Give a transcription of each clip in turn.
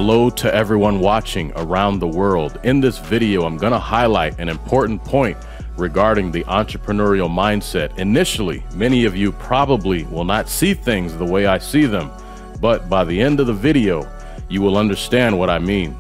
Hello to everyone watching around the world. In this video, I'm going to highlight an important point regarding the entrepreneurial mindset. Initially, many of you probably will not see things the way I see them, but by the end of the video, you will understand what I mean.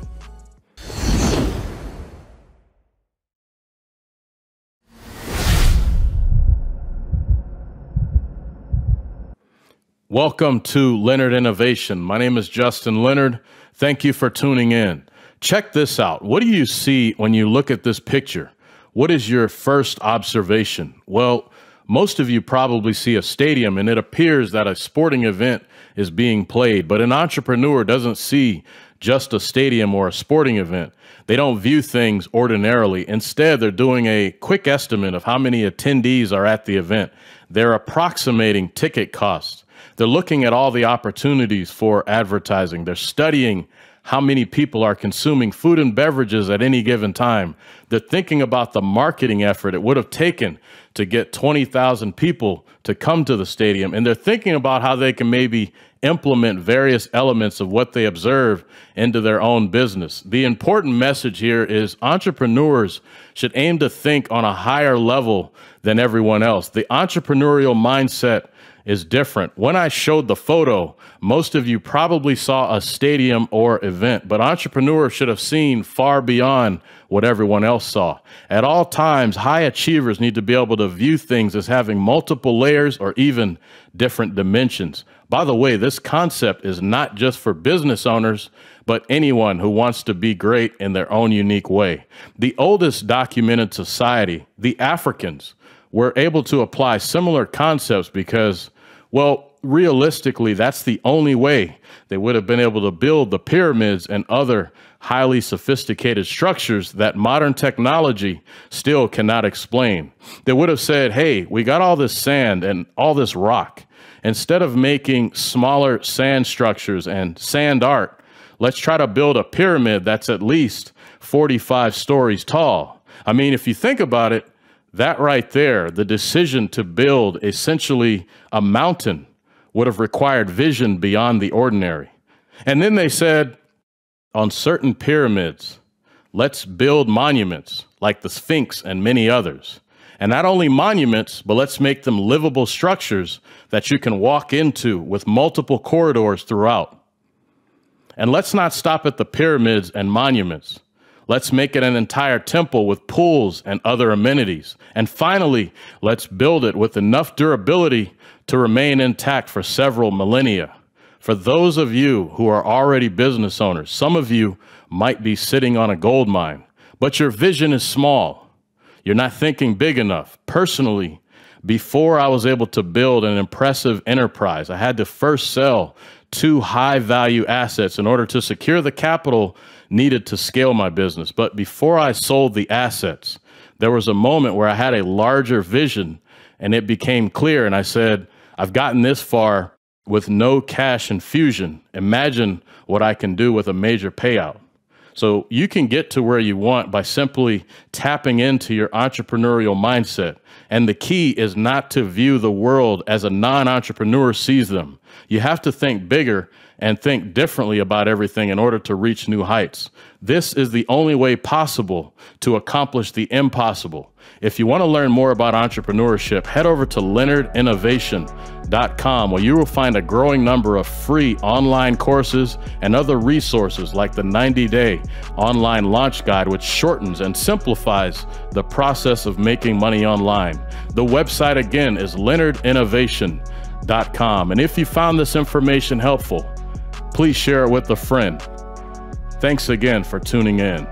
Welcome to Leonard Innovation. My name is Justin Leonard. Thank you for tuning in. Check this out. What do you see when you look at this picture? What is your first observation? Well, most of you probably see a stadium and it appears that a sporting event is being played, but an entrepreneur doesn't see just a stadium or a sporting event. They don't view things ordinarily. Instead, they're doing a quick estimate of how many attendees are at the event. They're approximating ticket costs. They're looking at all the opportunities for advertising. They're studying how many people are consuming food and beverages at any given time. They're thinking about the marketing effort it would have taken to get 20,000 people to come to the stadium. And they're thinking about how they can maybe implement various elements of what they observe into their own business. The important message here is entrepreneurs should aim to think on a higher level than everyone else. The entrepreneurial mindset is different. When I showed the photo, most of you probably saw a stadium or event, but entrepreneurs should have seen far beyond what everyone else saw. At all times, high achievers need to be able to view things as having multiple layers or even different dimensions. By the way, this concept is not just for business owners, but anyone who wants to be great in their own unique way. The oldest documented society, the Africans, were able to apply similar concepts because, well, realistically, that's the only way they would have been able to build the pyramids and other highly sophisticated structures that modern technology still cannot explain. They would have said, hey, we got all this sand and all this rock. Instead of making smaller sand structures and sand art, let's try to build a pyramid that's at least 45 stories tall. I mean, if you think about it, that right there, the decision to build essentially a mountain would have required vision beyond the ordinary. And then they said, on certain pyramids, let's build monuments like the Sphinx and many others. And not only monuments, but let's make them livable structures that you can walk into with multiple corridors throughout. And let's not stop at the pyramids and monuments. Let's make it an entire temple with pools and other amenities. And finally, let's build it with enough durability to remain intact for several millennia. For those of you who are already business owners, some of you might be sitting on a gold mine, but your vision is small. You're not thinking big enough. Personally, before I was able to build an impressive enterprise, I had to first sell 2 high-value assets in order to secure the capital needed to scale my business. But before I sold the assets, there was a moment where I had a larger vision and it became clear. And I said, I've gotten this far with no cash infusion. Imagine what I can do with a major payout. So you can get to where you want by simply tapping into your entrepreneurial mindset. And the key is not to view the world as a non-entrepreneur sees them. You have to think bigger and think differently about everything in order to reach new heights. This is the only way possible to accomplish the impossible. If you want to learn more about entrepreneurship, head over to leonardinnovation.com, where you will find a growing number of free online courses and other resources like the 90-day online launch guide, which shortens and simplifies the process of making money online. The website again is leonardinnovation.com. And if you found this information helpful, please share it with a friend. Thanks again for tuning in.